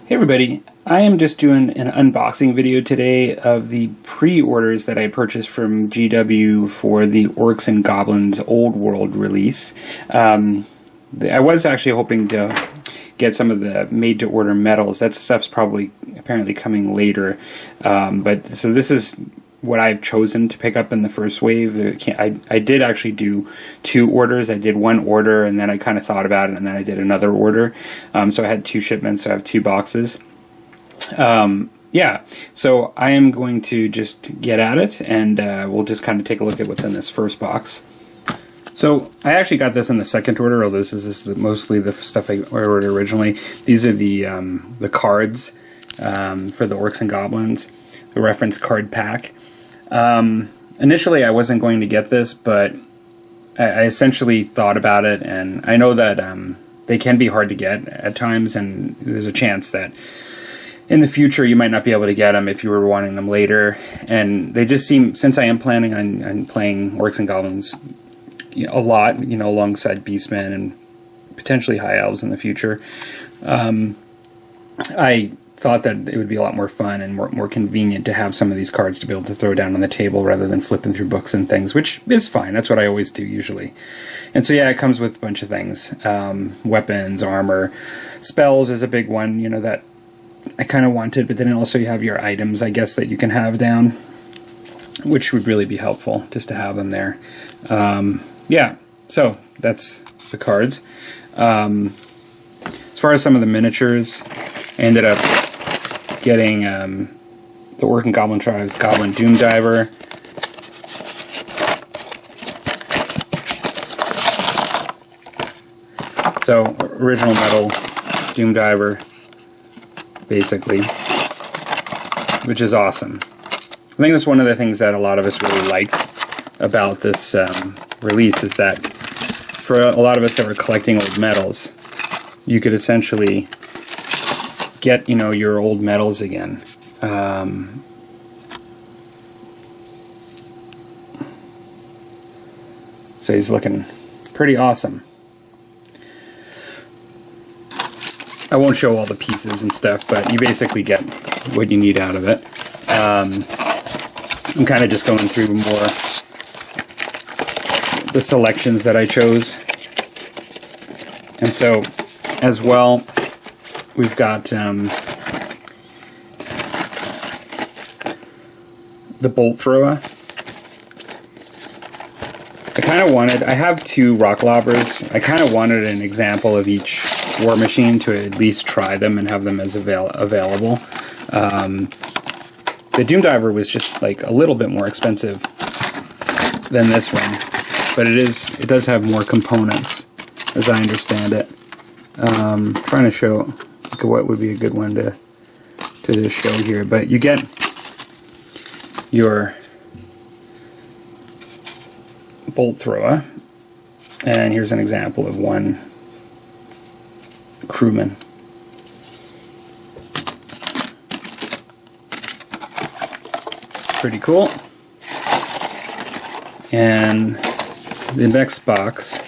Hey everybody, I am just doing an unboxing video today of the pre-orders that I purchased from GW for the Orcs and Goblins Old World release. I was actually hoping to get some of the made-to-order medals. That stuff's probably apparently coming later. So this is what I've chosen to pick up in the first wave. I did actually do two orders. I did one order and then I kind of thought about it and then I did another order. So I had two shipments, so I have two boxes. Yeah, so I am going to just get at it and we'll just kind of take a look at what's in this first box. So I actually got this in the second order, although this is mostly the stuff I ordered originally. These are the cards for the Orcs and Goblins, the reference card pack. Initially I wasn't going to get this, but I essentially thought about it, and I know that they can be hard to get at times, and there's a chance that in the future you might not be able to get them if you were wanting them later. And they just seem, since I am planning on playing Orcs and Goblins a lot, alongside Beastmen and potentially High Elves in the future, I thought that it would be a lot more fun and more convenient to have some of these cards to be able to throw down on the table rather than flipping through books and things, which is fine. That's what I always do usually. And so yeah, it comes with a bunch of things. Weapons, armor, spells is a big one, that I kind of wanted, but then also you have your items, I guess, that you can have down, which would really be helpful just to have them there. Yeah, so that's the cards. As far as some of the miniatures, I ended up getting the Orc and Goblin Tribes Goblin Doom Diver. So, original metal Doom Diver, basically, which is awesome. I think that's one of the things that a lot of us really liked about this release, is that for a lot of us that were collecting old medals, you could essentially get, your old medals again. So he's looking pretty awesome. I won't show all the pieces and stuff, but you basically get what you need out of it. I'm kind of just going through more the selections that I chose. And so, as well, we've got the bolt thrower. I have two rock lobbers. I kind of wanted an example of each war machine to at least try them and have them as available. The Doom Diver was just like a little bit more expensive than this one, but it does have more components, as I understand it. Trying to show what would be a good one to just show here, but you get your bolt thrower, and here's an example of one crewman. Pretty cool. And the next box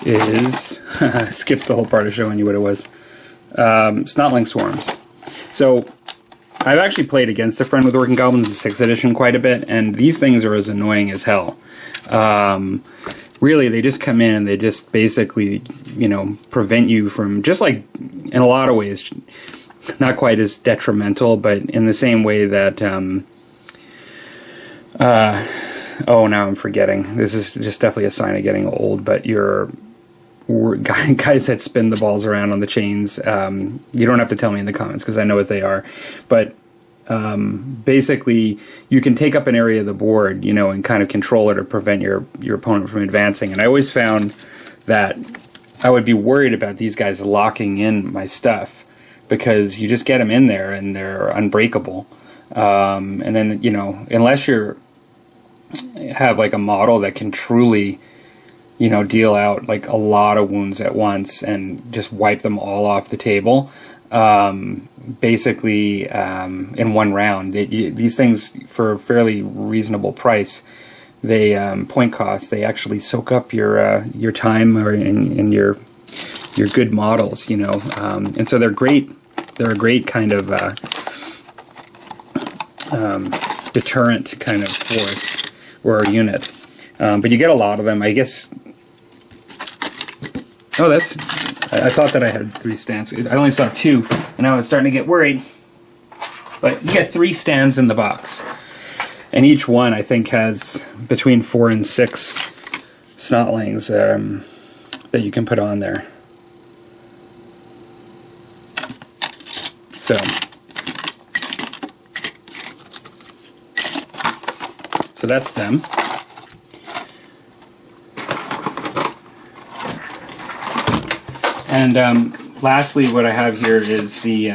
is I skipped the whole part of showing you what it was. Snotling Swarms. So I've actually played against a friend with Orc and Goblins in 6th edition quite a bit, and these things are as annoying as hell. Really, they just come in and they just basically, prevent you from, just like in a lot of ways, not quite as detrimental, but in the same way that, oh, now I'm forgetting. This is just definitely a sign of getting old, but your guys that spin the balls around on the chains, you don't have to tell me in the comments because I know what they are, but basically you can take up an area of the board, and kind of control it or prevent your opponent from advancing. And I always found that I would be worried about these guys locking in my stuff, because you just get them in there and they're unbreakable. And then, unless you have like a model that can truly, deal out like a lot of wounds at once and just wipe them all off the table, basically in one round. These things, for a fairly reasonable price, they point cost, they actually soak up your time or in your good models, you know, and so they're great. They're a great kind of deterrent kind of force or unit. But you get a lot of them, I guess. Oh, I thought that I had 3 stands. I only saw 2, and I was starting to get worried. But you get 3 stands in the box. And each one, I think, has between 4 and 6 snotlings that you can put on there. So that's them. And lastly, what I have here is the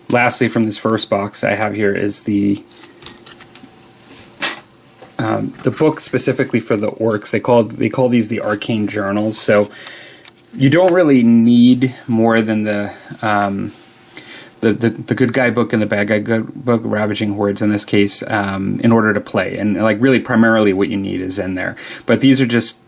lastly from this first box I have here is the book specifically for the orcs. They call these the arcane journals. So you don't really need more than the good guy book and the bad guy book, Ravaging Hordes in this case, in order to play. And like really primarily what you need is in there. But these are just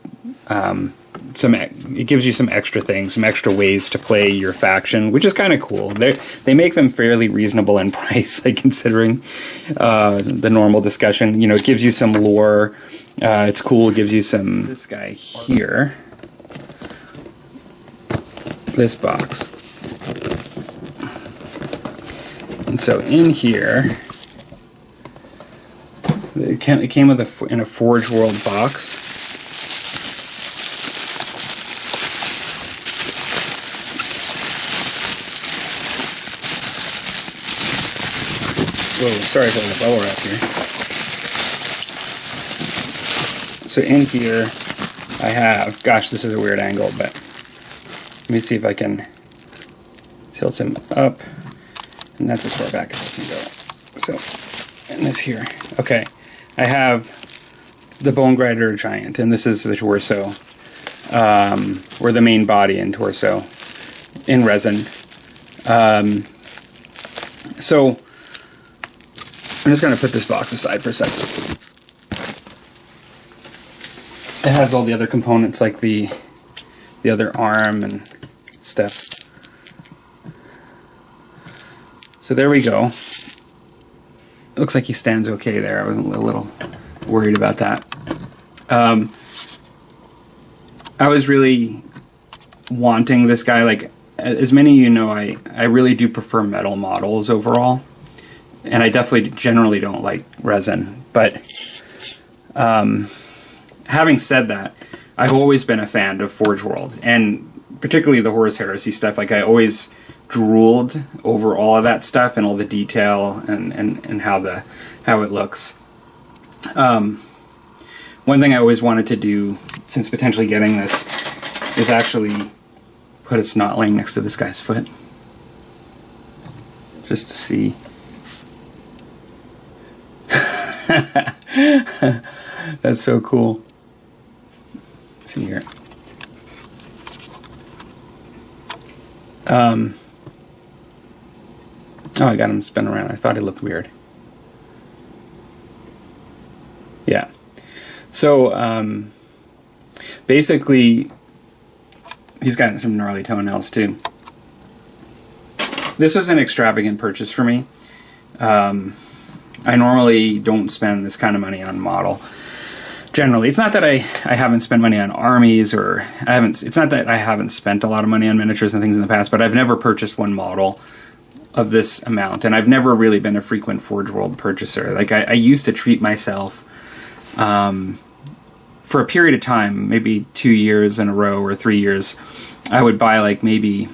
it gives you some extra things, some extra ways to play your faction, which is kind of cool. They make them fairly reasonable in price, like considering the normal discussion. You know, it gives you some lore. It's cool. It gives you some. This guy here, this box, and so in here, it came with in a Forge World box. Whoa, sorry for the bubble wrap here. So in here, I have, gosh, this is a weird angle, but let me see if I can tilt him up. And that's as far back as I can go. So, and this here. Okay, I have the Bone Grinder Giant, and this is the torso, or the main body and torso in resin. So, I'm just going to put this box aside for a second. It has all the other components like the other arm and stuff. So there we go. It looks like he stands okay there. I was a little worried about that. I was really wanting this guy. Like, as many of you know, I really do prefer metal models overall. And I definitely generally don't like resin. But having said that, I've always been a fan of Forge World, and particularly the Horus Heresy stuff. Like, I always drooled over all of that stuff and all the detail and how it looks. One thing I always wanted to do, since potentially getting this, is actually put a snotling next to this guy's foot, just to see. That's so cool. Let's see here. Oh, I got him spin around. I thought he looked weird. Yeah. So, basically, he's got some gnarly toenails too. This was an extravagant purchase for me. I normally don't spend this kind of money on model. Generally, it's not that I haven't spent money on armies, or it's not that I haven't spent a lot of money on miniatures and things in the past, but I've never purchased one model of this amount, and I've never really been a frequent Forge World purchaser. Like, I used to treat myself for a period of time, maybe 2 years in a row or 3 years, I would buy like maybe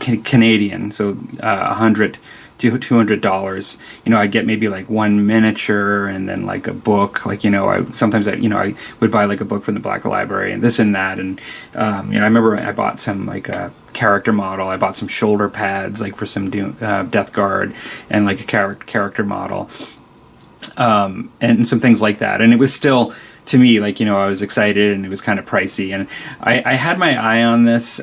Canadian, so $100 to $200. You know, I'd get maybe like one miniature and then like a book. Like, you know, I would buy like a book from the Black Library and this and that. And you know, I remember I bought some like a character model. I bought some shoulder pads like for some Death Guard, and like a character model, and some things like that. And it was still, to me, like, you know, I was excited, and it was kind of pricey. And I had my eye on this.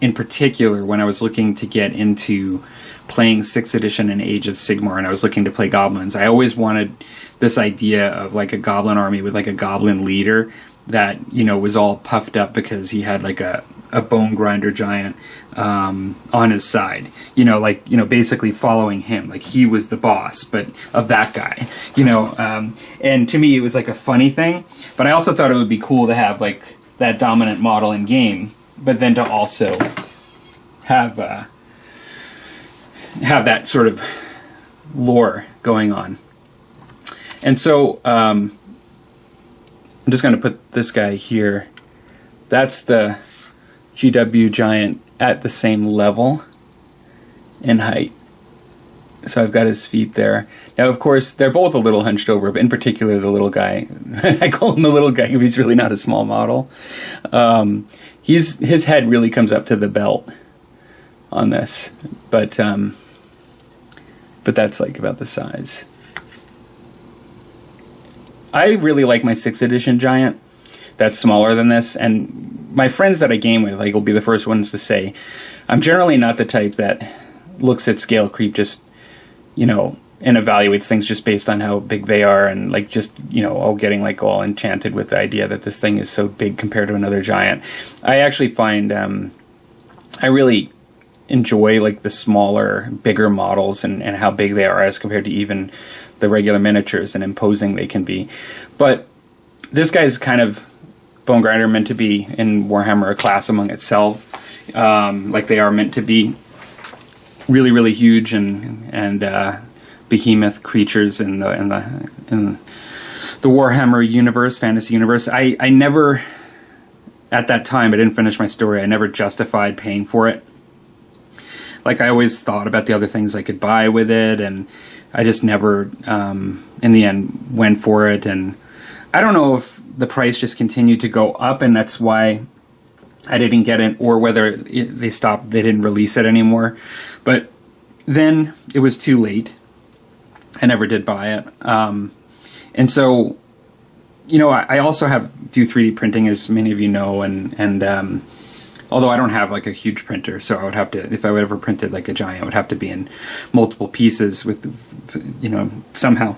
in particular, when I was looking to get into playing 6th edition and Age of Sigmar, and I was looking to play goblins, I always wanted this idea of like a goblin army with like a goblin leader that, you know, was all puffed up because he had like a bone grinder giant on his side, you know, like, you know, basically following him, like he was the boss, but of that guy, you know. And to me, it was like a funny thing, but I also thought it would be cool to have like that dominant model in game, but then to also have that sort of lore going on. And so I'm just going to put this guy here. That's the GW giant at the same level in height. So I've got his feet there. Now, of course, they're both a little hunched over, but in particular the little guy. I call him the little guy because he's really not a small model. His head really comes up to the belt on this, but that's like about the size. I really like my 6th edition giant that's smaller than this, and my friends that I game with like will be the first ones to say I'm generally not the type that looks at scale creep just, you know, and evaluates things just based on how big they are, and like just, you know, all getting like all enchanted with the idea that this thing is so big compared to another giant. I actually find I really enjoy like the smaller, bigger models and how big they are as compared to even the regular miniatures and imposing they can be. But this guy's kind of bone grinder, meant to be in Warhammer a class among itself. Like they are meant to be really, really huge and behemoth creatures in the Warhammer universe, fantasy universe. I never, at that time, I didn't finish my story. I never justified paying for it. Like I always thought about the other things I could buy with it, and I just never, in the end, went for it. And I don't know if the price just continued to go up, and that's why I didn't get it, or whether they didn't release it anymore. But then it was too late. I never did buy it. And so, you know, I also do 3D printing, as many of you know, and although I don't have like a huge printer, so I would have to, if I would ever printed like a giant, it would have to be in multiple pieces with, you know, somehow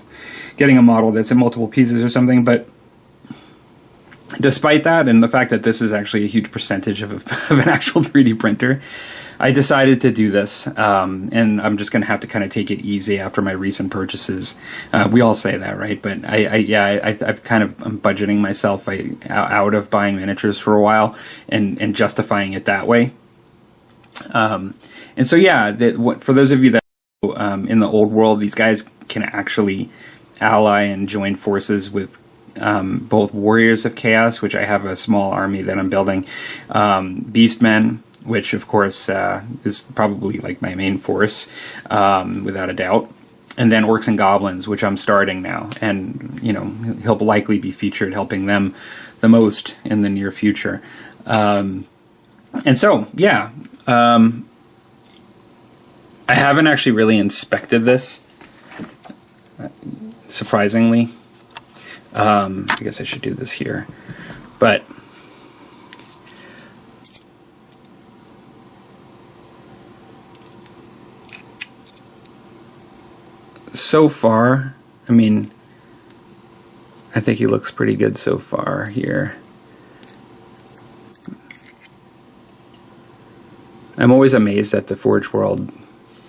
getting a model that's in multiple pieces or something. But despite that, and the fact that this is actually a huge percentage of an actual 3D printer, I decided to do this, and I'm just going to have to kind of take it easy after my recent purchases. We all say that, right? But I've kind of, I'm budgeting myself out of buying miniatures for a while and justifying it that way. And so, yeah, for those of you that in the old world, these guys can actually ally and join forces with both Warriors of Chaos, which I have a small army that I'm building, Beastmen, which of course is probably like my main force, without a doubt. And then Orcs and Goblins, which I'm starting now. And, you know, he'll likely be featured helping them the most in the near future. And so, yeah, I haven't actually really inspected this, surprisingly. I guess I should do this here. But so far, I mean, I think he looks pretty good so far here. I'm always amazed at the Forge World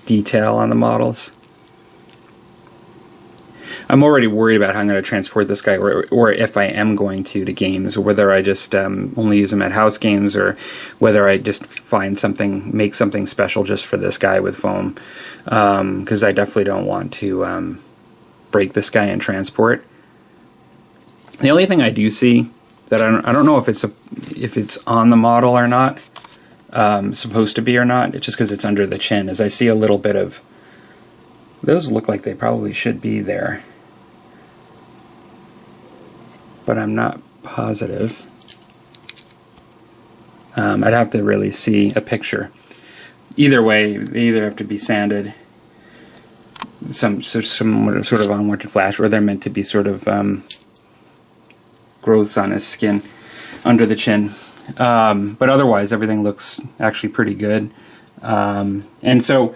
detail on the models. I'm already worried about how I'm going to transport this guy, or if I am going to games, or whether I just only use him at house games, or whether I just make something special just for this guy with foam, because I definitely don't want to break this guy in transport. The only thing I do see that I don't know if it's on the model or not, supposed to be or not, it's just because it's under the chin, is I see a little bit of, those look like they probably should be there, but I'm not positive. I'd have to really see a picture. Either way, they either have to be sanded, some sort of unwanted flash, or they're meant to be sort of growths on his skin under the chin. But otherwise, everything looks actually pretty good. And so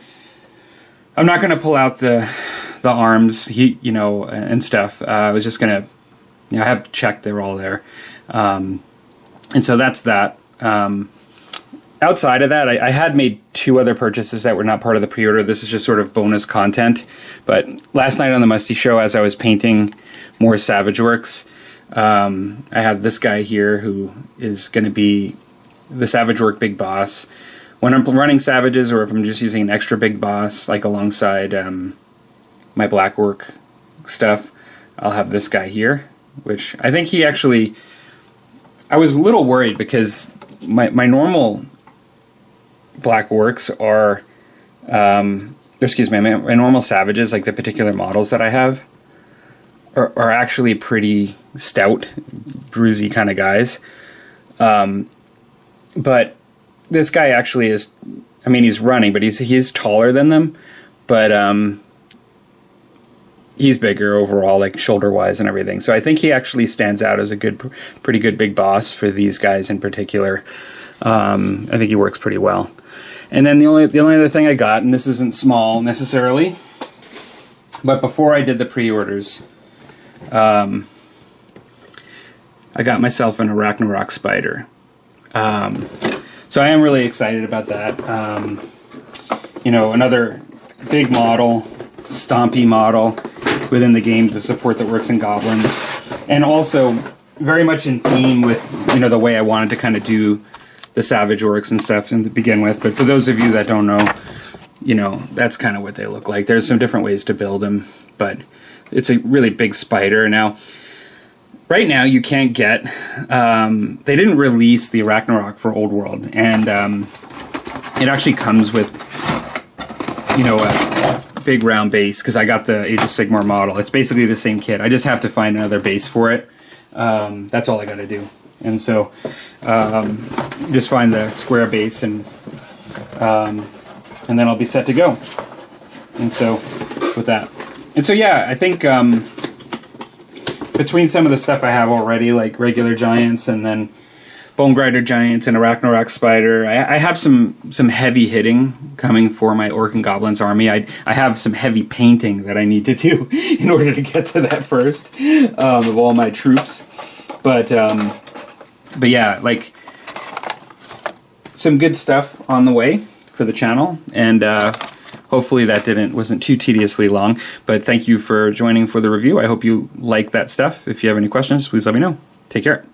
I'm not going to pull out the arms, and stuff. I was just going to, I have checked they're all there. And so that's that. Outside of that, I had made 2 other purchases that were not part of the pre-order. This is just sort of bonus content. But last night on the Musty Show, as I was painting more Savage Works, I have this guy here who is going to be the Savage Work Big Boss. When I'm running Savages, or if I'm just using an extra Big Boss, like alongside my Black Orc stuff, I'll have this guy here, which I think he actually... I was a little worried because my normal Black Orcs are... my normal Savages, like the particular models that I have, are actually pretty stout, bruisey kind of guys. But this guy actually is, he's running, but he's taller than them, but he's bigger overall, like shoulder-wise and everything. So I think he actually stands out as a pretty good big boss for these guys in particular. I think he works pretty well. And then the only other thing I got, and this isn't small necessarily, but before I did the pre-orders, I got myself an Ragnarok spider. So I am really excited about that. Another big model, stompy model within the game to support the Orcs and Goblins, and also very much in theme with the way I wanted to kind of do the Savage Orcs and stuff to begin with. But for those of you that don't know, that's kind of what they look like. There's some different ways to build them, but it's a really big spider. Now, right now you can't get... they didn't release the Ragnarok for Old World, and it actually comes with, a big round base, because I got the Age of Sigmar model. It's basically the same kit. I just have to find another base for it. That's all I got to do. And so just find the square base, and then I'll be set to go. And so with that. And so yeah, I think between some of the stuff I have already, like regular giants and then Bone Grinder giants and a Ragnarok spider, I have some heavy hitting coming for my Orc and Goblins army. I have some heavy painting that I need to do in order to get to that first of all my troops. But yeah, like some good stuff on the way for the channel, and hopefully that wasn't too tediously long. But thank you for joining for the review. I hope you like that stuff. If you have any questions, please let me know. Take care.